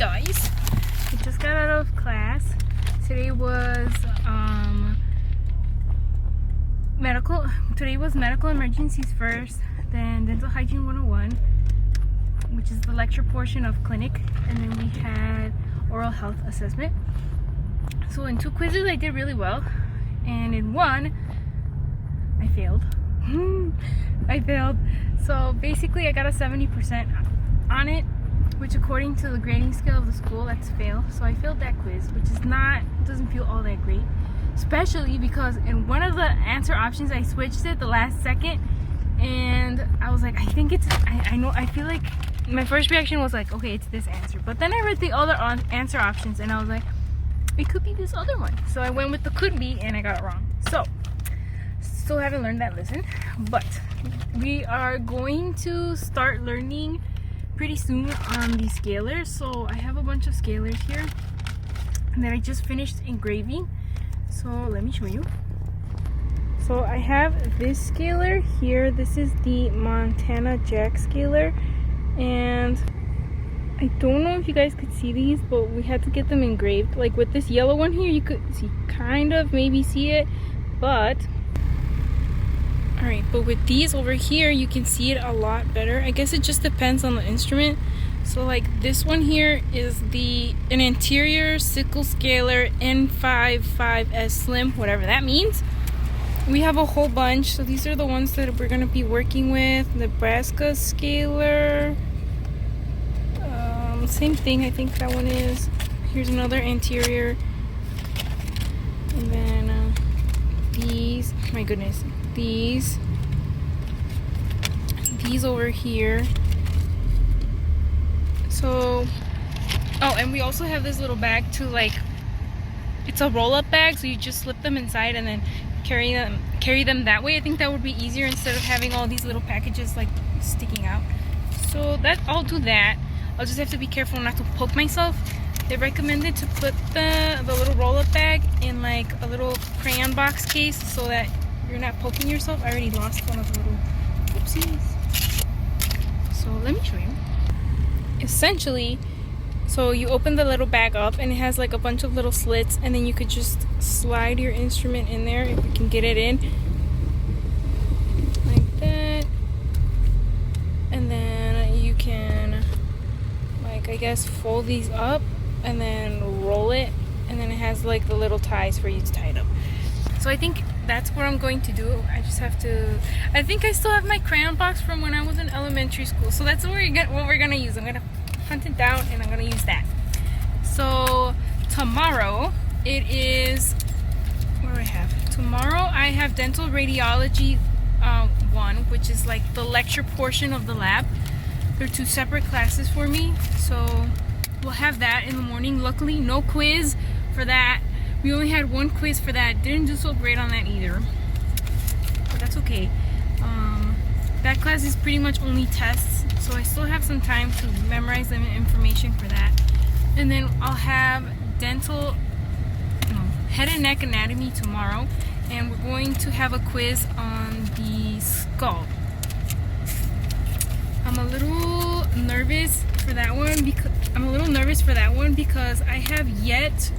guys, I just got out of class. Today was medical emergencies first, then dental hygiene 101, which is the lecture portion of clinic, and then we had oral health assessment. So in 2 quizzes I did really well, and in 1 I failed. So basically I got a 70% on it, which according to the grading scale of the school, that's fail. So I failed that quiz, which doesn't feel all that great, especially because in one of the answer options I switched it the last second, and I was like, I feel like my first reaction was like, okay, it's this answer, but then I read the other answer options and I was like, it could be this other one. So I went with the could be and I got it wrong. So still haven't learned that lesson, but we are going to start learning pretty soon on the scalers. So I have a bunch of scalers here that I just finished engraving, so let me show you. So I have this scaler here. This is the Montana Jack scaler, and I don't know if you guys could see these, but we had to get them engraved. Like with this yellow one here, you could see, maybe see it, but alright, but with these over here, you can see it a lot better. I guess it just depends on the instrument. So like this one here is an anterior sickle scaler N55S Slim, whatever that means. We have a whole bunch. So these are the ones that we're going to be working with. Nebraska scaler. Same thing, I think that one is. Here's another anterior. And then these, my goodness, these over here. So and we also have this little bag to, like, it's a roll-up bag, so you just slip them inside and then carry them that way. I think that would be easier instead of having all these little packages like sticking out. So I'll do that. I'll just have to be careful not to poke myself. They recommended to put the little roll-up bag in like a little crayon box case so that you're not poking yourself. I already lost one of the little oopsies. So let me show you. Essentially, so you open the little bag up and it has like a bunch of little slits, and then you could just slide your instrument in there if you can get it in. Like that. And then you can, like, I guess fold these up and then roll it, and then it has like the little ties for you to tie it up. So I think that's what I'm going to do. I just have to, I think I still have my crayon box from when I was in elementary school, so that's what we're gonna use. I'm gonna hunt it down and I'm gonna use that. So tomorrow it is, what do I have? Tomorrow I have dental radiology 1, which is like the lecture portion of the lab. They're 2 separate classes for me, so we'll have that in the morning. Luckily no quiz for that. We only had 1 quiz for that. Didn't do so great on that either, but that's okay. That class is pretty much only tests, so I still have some time to memorize the information for that. And then I'll have head and neck anatomy tomorrow, and we're going to have a quiz on the skull. I'm a little nervous for that one because I have yet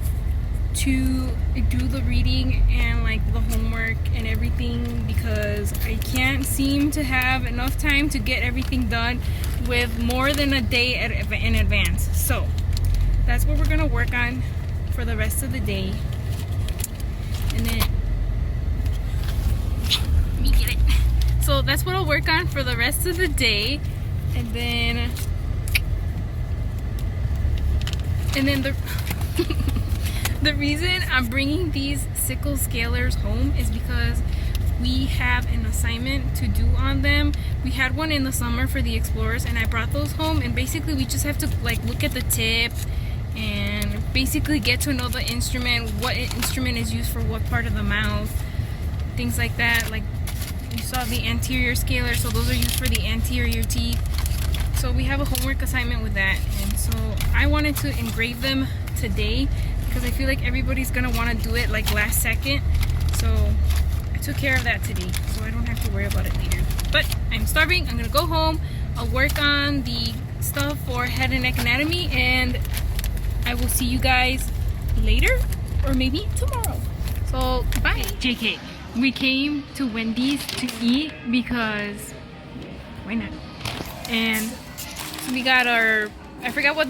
to do the reading and like the homework and everything, because I can't seem to have enough time to get everything done with more than a day in advance. So that's what we're gonna work on for the rest of the day. And then let me get it. So that's what I'll work on for the rest of the day, and then the reason I'm bringing these sickle scalers home is because we have an assignment to do on them. We had one in the summer for the explorers, and I brought those home, and basically we just have to like look at the tip and basically get to know the instrument, what instrument is used for what part of the mouth, things like that. Like you saw the anterior scaler, so those are used for the anterior teeth. So we have a homework assignment with that, and so I wanted to engrave them today because I feel like everybody's gonna want to do it like last second. So I took care of that today, so I don't have to worry about it later. But I'm starving. I'm gonna go home. I'll work on the stuff for head and neck anatomy, and I will see you guys later or maybe tomorrow. So bye. JK, we came to Wendy's to eat because why not? And so we got our, I forgot what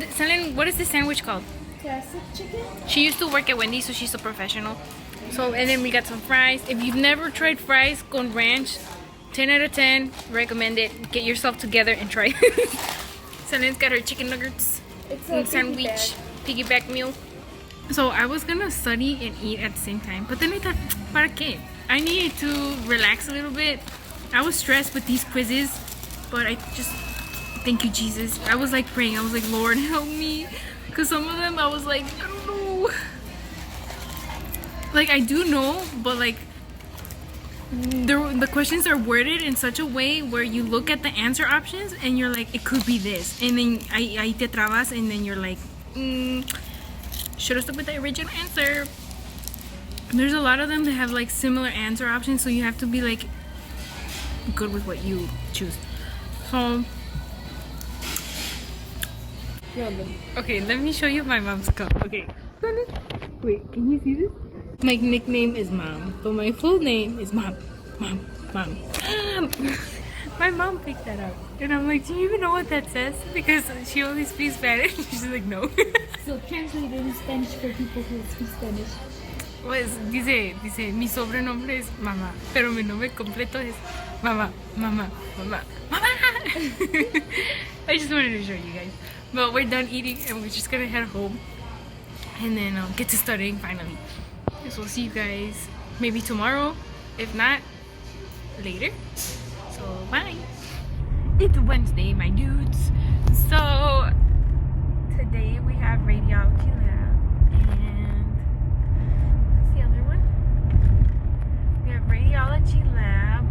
is this sandwich called? Classic chicken. She used to work at Wendy's, so she's a professional. So, and then we got some fries. If you've never tried fries con ranch, 10 out of 10, recommend it. Get yourself together and try it. Selene's got her chicken nuggets and sandwich, piggyback meal. So I was gonna study and eat at the same time, but then I thought, para qué? I needed to relax a little bit. I was stressed with these quizzes, but I just, thank you Jesus. I was like praying, I was like, Lord help me. Cause some of them I was like, I don't know. Like I do know, but like the questions are worded in such a way where you look at the answer options and you're like, it could be this, and then ahí te trabas, and then you're like, should have stuck with the original answer. There's a lot of them that have like similar answer options, so you have to be like good with what you choose. So okay, let me show you my mom's cup. Okay, wait, can you see this? My nickname is Mom, but my full name is Mom. My mom picked that up, and I'm like, do you even know what that says? Because she only speaks Spanish. She's like, no. So translate in Spanish for people who speak Spanish. Pues dice, mi sobrenombre es Mamá, pero mi nombre completo es Mamá. I just wanted to show you guys. But we're done eating, and we're just gonna head home, and then get to studying finally. So we'll see you guys maybe tomorrow, if not later. So bye. It's Wednesday, my dudes. So today we have radiology lab, and what's the other one? We have radiology lab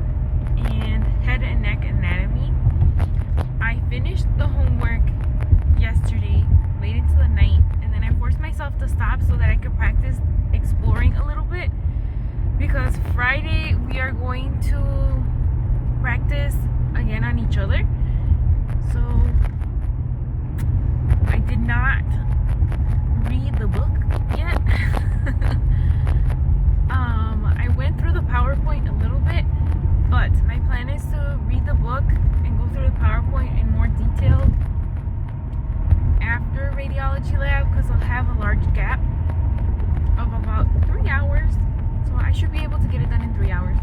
and head and neck anatomy. I finished the homework yesterday, late into the night, and then I forced myself to stop so that I could practice exploring a little bit, because Friday we are going to practice again on each other. So I did not read the book yet. I went through the PowerPoint a little bit, but my plan is to read the book and go through the PowerPoint in more detail after radiology lab, because I'll have a large gap of about 3 hours, so I should be able to get it done in 3 hours,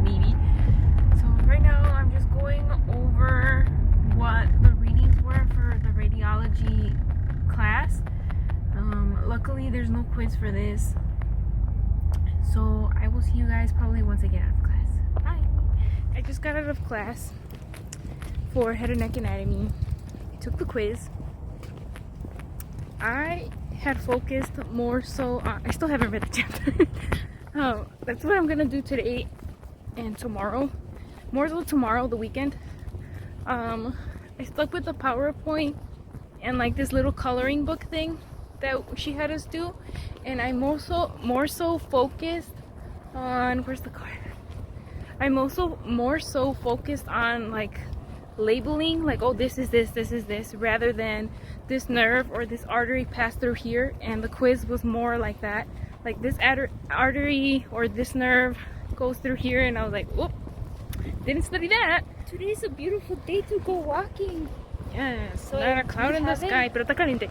maybe. So right now I'm just going over what the readings were for the radiology class. Luckily there's no quiz for this, so I will see you guys probably once I get out of class. Bye. I just got out of class for head and neck anatomy. I took the quiz. I had focused more so on, I still haven't read the chapter. That's what I'm gonna do today and tomorrow, more so tomorrow, the weekend. I stuck with the PowerPoint and like this little coloring book thing that she had us do, and I more so focused on, where's the card? I'm also more so focused on like labeling, like, oh, this is this, rather than this nerve or this artery passed through here. And the quiz was more like that, like this artery or this nerve goes through here, and I was like, whoop, didn't study that. Today's a beautiful day to go walking. Yes, So not a cloud in the haven't- sky, pero está caliente.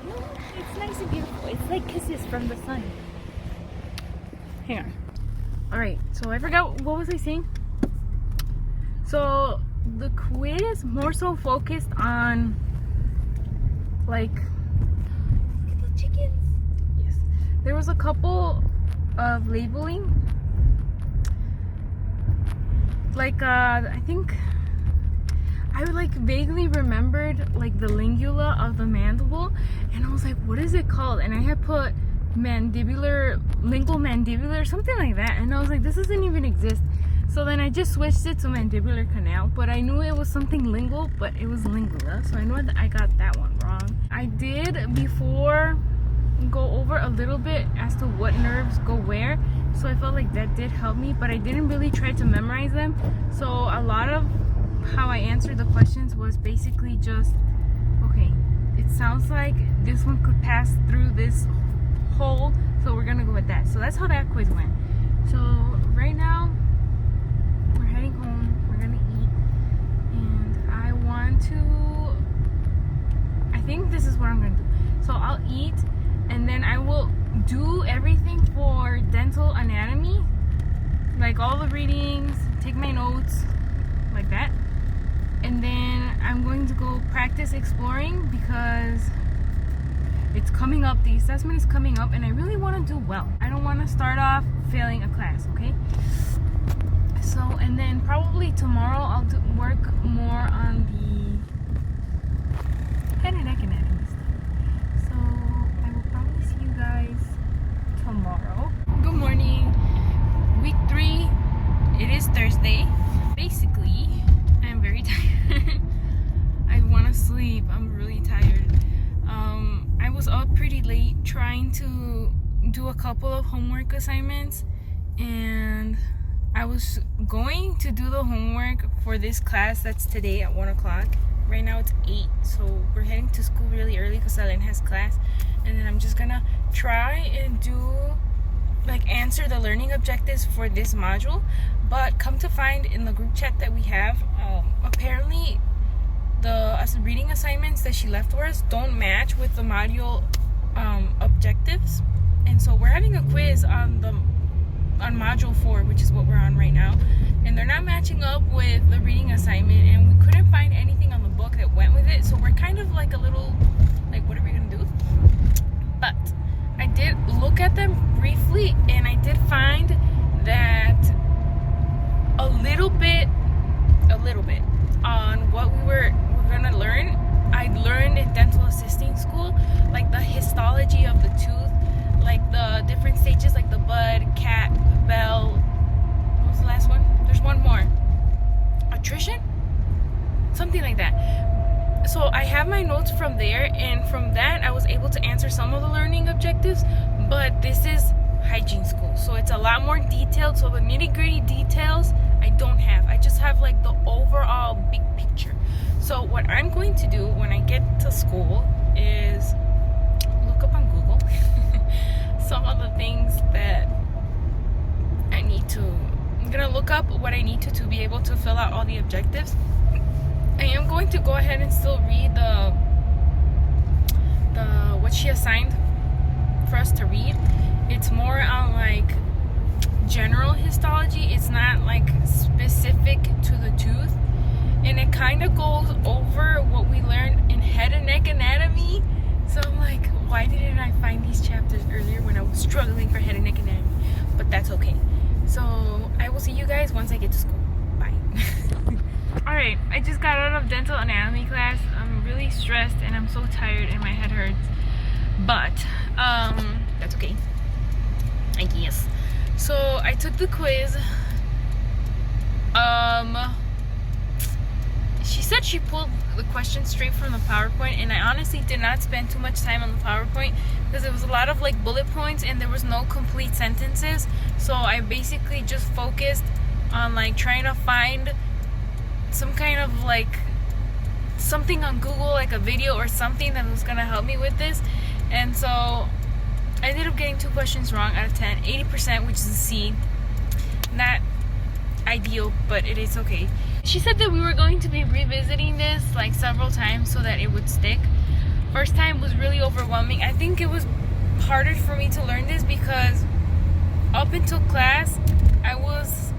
No, it's nice and beautiful. It's like kisses from the sun. Hang on. Alright, so I forgot, what was I saying? So the quiz more so focused on like, Look at the chickens. yes, there was a couple of labeling, like I think I like vaguely remembered like the lingula of the mandible, and I was like, what is it called? And I had put lingual mandibular, something like that, and I was like, this doesn't even exist. So then I just switched it to mandibular canal, but I knew it was something lingual, but it was lingula, so I know that I got that one wrong. I did before go over a little bit as to what nerves go where, so I felt like that did help me, but I didn't really try to memorize them. So a lot of how I answered the questions was basically just, okay, it sounds like this one could pass through this hole, so we're gonna go with that. So that's how that quiz went. So right now we're heading home, we're gonna eat, and I think this is what I'm gonna do. So I'll eat, and then I will do everything for dental anatomy, like all the readings, take my notes, like that. And then I'm going to go practice exploring because it's coming up. The assessment is coming up, and I really want to do well. I don't want to start off failing a class, okay? So, and then probably tomorrow I'll work more on the head and neck anatomy stuff. So I will probably see you guys tomorrow. Good morning. Week 3. It is Thursday. Basically, I'm very tired. I want to sleep. I'm really tired. I was up pretty late trying to do a couple of homework assignments, and I was going to do the homework for this class that's today at 1 o'clock. Right now it's 8, so we're heading to school really early because Ellen has class. And then I'm just gonna try and answer the learning objectives for this module. But come to find, in the group chat that we have, apparently the reading assignments that she left for us don't match with the module objectives. And so we're having a quiz on module 4, which is what we're on right now, and they're not matching up with the reading assignment, and we couldn't find anything on the book that went with it. So we're kind of like a little like, what are we gonna do? But I did look at them briefly, and I did find that a little bit on what we're gonna learn. I learned in dental assisting school, like the histology of the tooth, like the different stages, like the bud, cat, bell. What was the last one? There's one more. Attrition? Something like that. So I have my notes from there, and from that I was able to answer some of the learning objectives. But this is hygiene school, so it's a lot more detailed. So the nitty-gritty details I don't have. I just have like the overall big picture. So what I'm going to do when I get to school is look up on Google some of the things that I need to. I'm gonna look up what I need to be able to fill out all the objectives. I am going to go ahead and still read the what she assigned for us to read. It's more on like general histology. It's not like specific to the tooth, and it kind of goes over what we learned in head and neck anatomy. So I'm like, why didn't I find these chapters earlier when I was struggling for head and neck anatomy? But that's okay. So I will see you guys once I get to school. Bye. Alright, I just got out of dental anatomy class. I'm really stressed and I'm so tired and my head hurts. But that's okay, I guess. So I took the quiz. She said she pulled the questions straight from the PowerPoint, and I honestly did not spend too much time on the PowerPoint because it was a lot of like bullet points and there was no complete sentences. So I basically just focused on like trying to find some kind of like something on Google, like a video or something that was gonna help me with this. And so I ended up getting 2 questions wrong out of 10, 80%, which is a C. Not ideal, but it is okay. She said that we were going to be revisiting this like several times so that it would stick. First time was really overwhelming. I think it was harder for me to learn this because up until class I was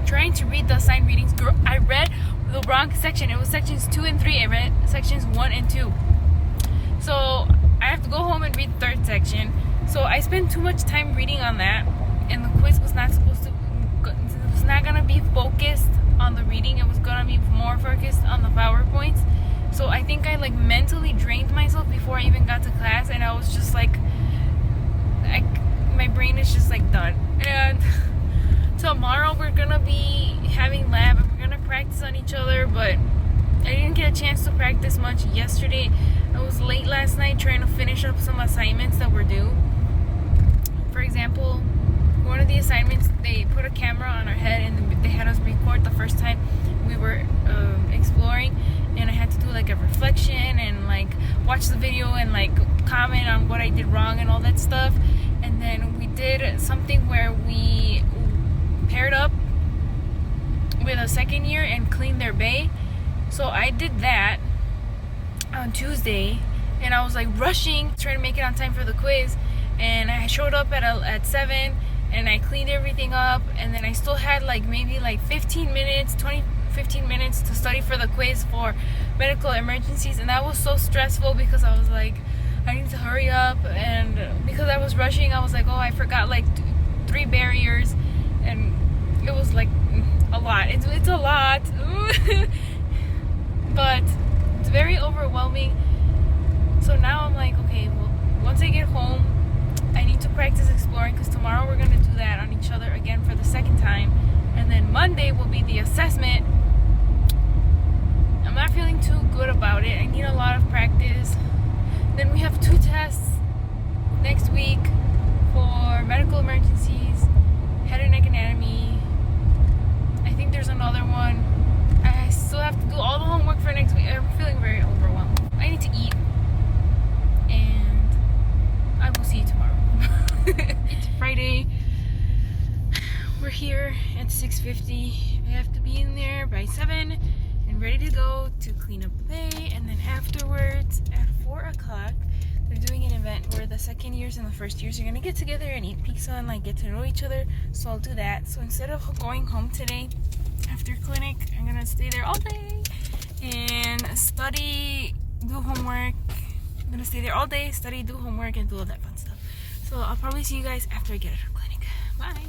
trying to read the assigned readings. Girl, I read the wrong section. It was sections 2 and 3. I read sections 1 and 2. So I have to go home and read the 3rd section. So I spent too much time reading on that, and the quiz was not gonna be focused on the reading. It was gonna be more focused on the PowerPoints. So I think I like mentally drained myself before I even got to class, and I was just like, my brain is just like done. And tomorrow we're gonna be having lab and we're gonna practice on each other, but I didn't get a chance to practice much yesterday. I was late last night trying to finish up some assignments that were due. For example, one of the assignments, they put a camera on our head and they had us record the first time we were exploring, and I had to do like a reflection and like video and like comment on what I did wrong and all that stuff. And then we did something where we paired up with a second year and cleaned their bay. So I did that on Tuesday, and I was like rushing trying to make it on time for the quiz, and I showed up at 7 and I cleaned everything up, and then I still had like maybe like 15 minutes to study for the quiz for medical emergencies. And that was so stressful because I was like, I need to hurry up, and because I was rushing, I was like, oh, I forgot like 3 barriers, and it was like a lot. It's a lot. But it's very overwhelming. So now I'm like, okay, well, once I get home, I need to practice exploring, because tomorrow we're gonna do that on each other again for the second time, and then Monday will be the assessment. I'm not feeling too good about it. I need a lot of practice. Then we have 2 tests next week for medical emergencies, head and neck anatomy. I think there's another one. I still have to do all the homework for next week. I'm feeling very overwhelmed. I need to eat, and I will see you tomorrow. It's Friday. We're here at 6:50. I have to be in there by 7 and ready to go to clean up the bay. And then afterwards at 4 o'clock, they're doing an event where the second years and the first years are gonna get together and eat pizza and like get to know each other. So I'll do that. So instead of going home today after clinic, I'm gonna stay there all day and study, do homework. I'm gonna stay there all day, study, do homework, and do all that fun stuff. So I'll probably see you guys after I get out of clinic. Bye.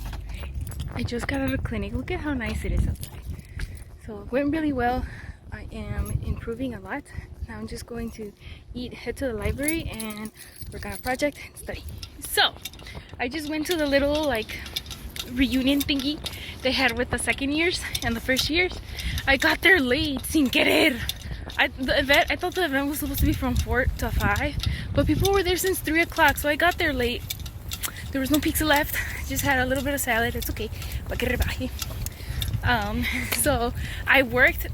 I just got out of clinic. Look at how nice it is outside. So it went really well. I am improving a lot. Now I'm just going to eat, head to the library, and work on a project and study. So I just went to the little like reunion thingy they had with the second years and the first years. I got there late, sin querer. I thought the event was supposed to be from 4 to 5, but people were there since 3 o'clock, so I got there late. There was no pizza left. Just had a little bit of salad. It's okay. So I worked.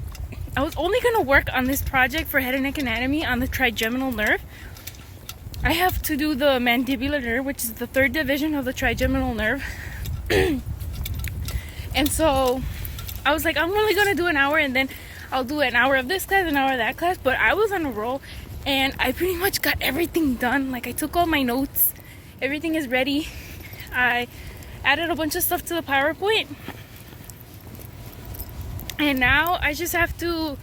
I was only gonna work on this project for head and neck anatomy on the trigeminal nerve. I have to do the mandibular nerve, which is the 3rd division of the trigeminal nerve. And so I was like, I'm only gonna do an hour, and then I'll do an hour of this class, an hour of that class. But I was on a roll, and I pretty much got everything done. Like, I took all my notes. Everything is ready. I added a bunch of stuff to the PowerPoint. And now I just have to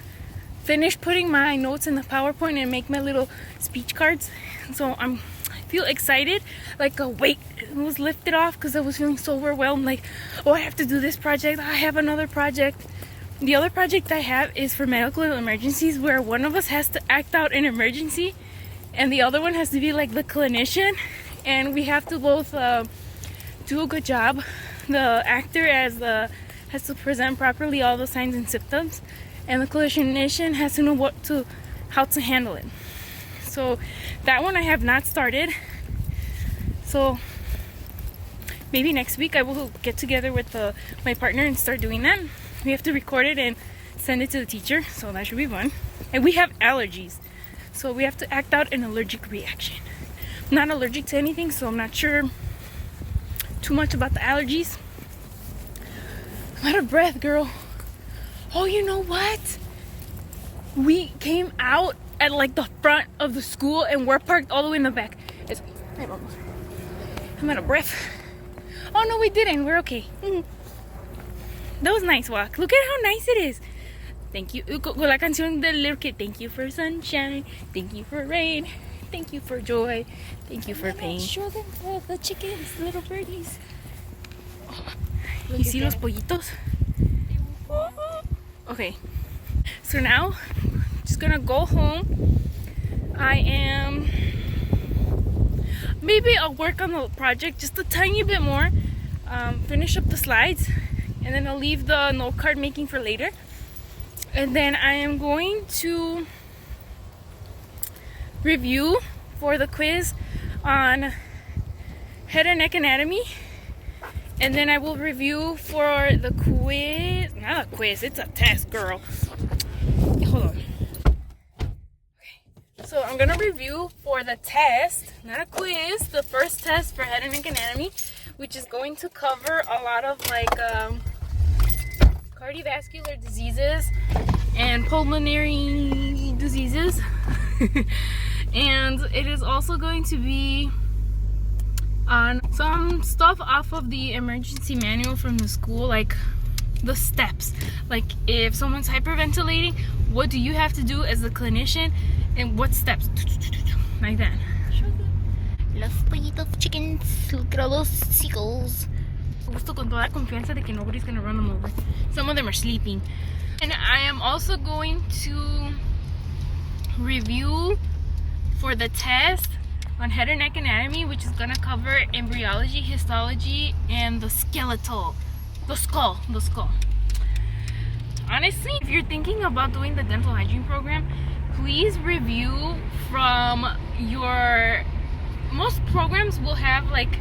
finish putting my notes in the PowerPoint and make my little speech cards. So I feel excited, like a weight was lifted off, because I was feeling so overwhelmed. Like, oh, I have to do this project. I have another project. The other project I have is for medical emergencies, where one of us has to act out an emergency and the other one has to be like the clinician, and we have to both do a good job. The actor has to present properly all the signs and symptoms, and the clinician has to know how to handle it. So that one I have not started. So maybe next week I will get together with my partner and start doing that. We have to record it and send it to the teacher, so that should be fun. And we have allergies, so we have to act out an allergic reaction. I'm not allergic to anything, so I'm not sure too much about the allergies. I'm out of breath, girl. Oh, you know what? We came out at like the front of the school, and we're parked all the way in the back. I'm out of breath. Oh no, we didn't. We're okay. That was a nice walk. Look at how nice it is. Thank you. Con la canción del little kid. Thank you for sunshine. Thank you for rain. Thank you for joy. Thank you for pain. Show them the chickens, the little birdies. You see los pollitos? Okay. So now, just gonna go home. Maybe I'll work on the project just a tiny bit more. Finish up the slides, and then I'll leave the note card making for later. And then I am going to review for the quiz on head and neck anatomy. And then I will review for the quiz. Not a quiz, it's a test, girl. Hold on. Okay. So I'm gonna review for the test, not a quiz, the first test for head and neck anatomy, which is going to cover a lot of like cardiovascular diseases and pulmonary diseases. And it is also going to be on some stuff off of the emergency manual from the school, like the steps, like if someone's hyperventilating, what do you have to do as a clinician and what steps, like that. Los pollitos chickens, look at all those seagulls. Gusto con toda confianza de que nobody's gonna run them over. Some of them are sleeping. And I am also going to review for the test on head and neck anatomy, which is gonna cover embryology, histology, and the skeletal, the skull. Honestly, if you're thinking about doing the dental hygiene program, please review from your, most programs will have like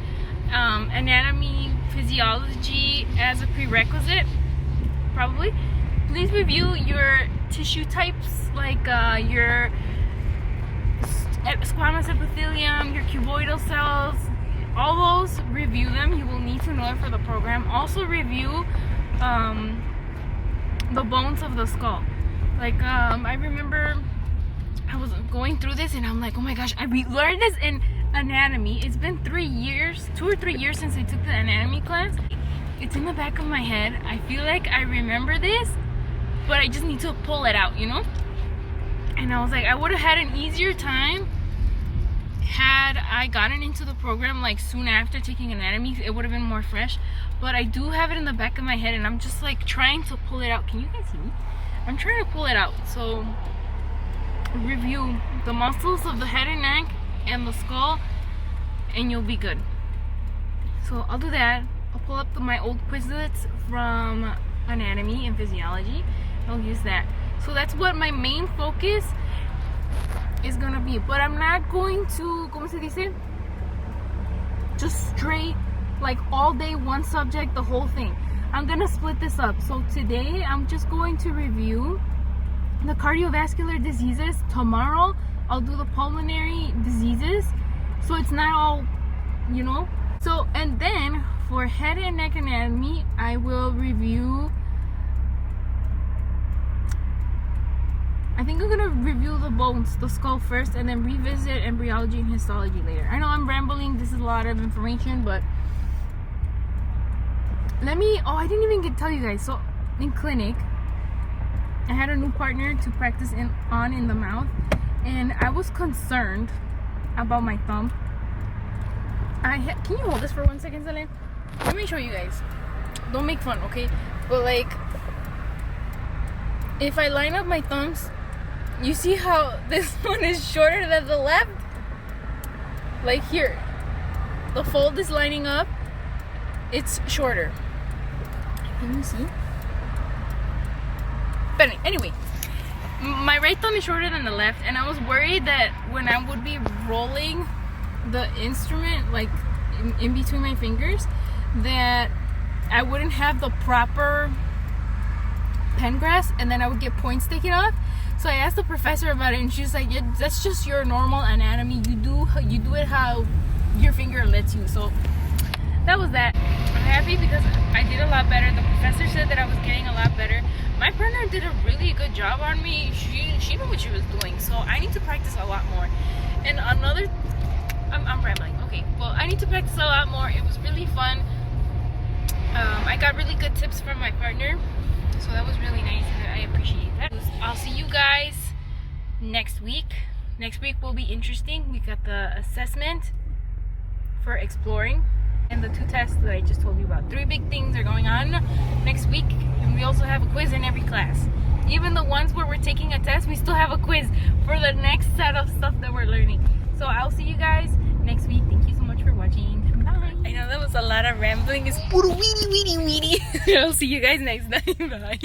anatomy, physiology as a prerequisite, probably. Please review your tissue types, like your squamous epithelium, your cuboidal cells, all those, review them. You will need to know it for the program. Also review the bones of the skull. Like I remember I was going through this and I'm like, oh my gosh, I learned this in anatomy. It's been 3 years, 2 or 3 years since I took the anatomy class. It's in the back of my head. I feel like I remember this, but I just need to pull it out, you know? And I was like, I would have had an easier time had I gotten into the program like soon after taking anatomy. It would have been more fresh, but I do have it in the back of my head and I'm just like trying to pull it out. Can you guys see me? I'm trying to pull it out. So review the muscles of the head and neck and the skull and you'll be good. So I'll do that. I'll pull up my old Quizlets from anatomy and physiology. I'll use that. So that's what my main focus is gonna be. But I'm not going to, ¿cómo se dice? Just straight, like all day, one subject, the whole thing. I'm gonna split this up. So today I'm just going to review the cardiovascular diseases. Tomorrow I'll do the pulmonary diseases. So it's not all, you know. So, and then for head and neck anatomy, I will review, I think I'm gonna review the bones, the skull first, and then revisit embryology and histology later. I know I'm rambling, this is a lot of information, but let me, oh, I didn't even get to tell you guys. So in clinic, I had a new partner to practice on in the mouth, and I was concerned about my thumb. Can you hold this for 1 second, Selene? Let me show you guys. Don't make fun, okay? But like, if I line up my thumbs, you see how this one is shorter than the left? Like here, the fold is lining up, it's shorter. Can you see? But anyway, my right thumb is shorter than the left, and I was worried that when I would be rolling the instrument like in between my fingers, that I wouldn't have the proper pen grasp and then I would get points taken off. So I asked the professor about it and she's like, yeah, that's just your normal anatomy. You do it how your finger lets you. So that was that. I'm happy because I did a lot better. The professor said that I was getting a lot better. My partner did a really good job on me. She knew what she was doing. So I need to practice a lot more. And another, I'm rambling. Okay, well, I need to practice a lot more. It was really fun. I got really good tips from my partner. So that was really nice and I appreciate that. I'll see you guys next week. Next week will be interesting. We got the assessment for exploring and the 2 tests that I just told you about. 3 big things are going on next week, and we also have a quiz in every class. Even the ones where we're taking a test, we still have a quiz for the next set of stuff that we're learning. So I'll see you guys next week. Thank you so much for watching. Bye. I know that was a lot of rambling. It's puro weedy. I'll see you guys next time. Bye.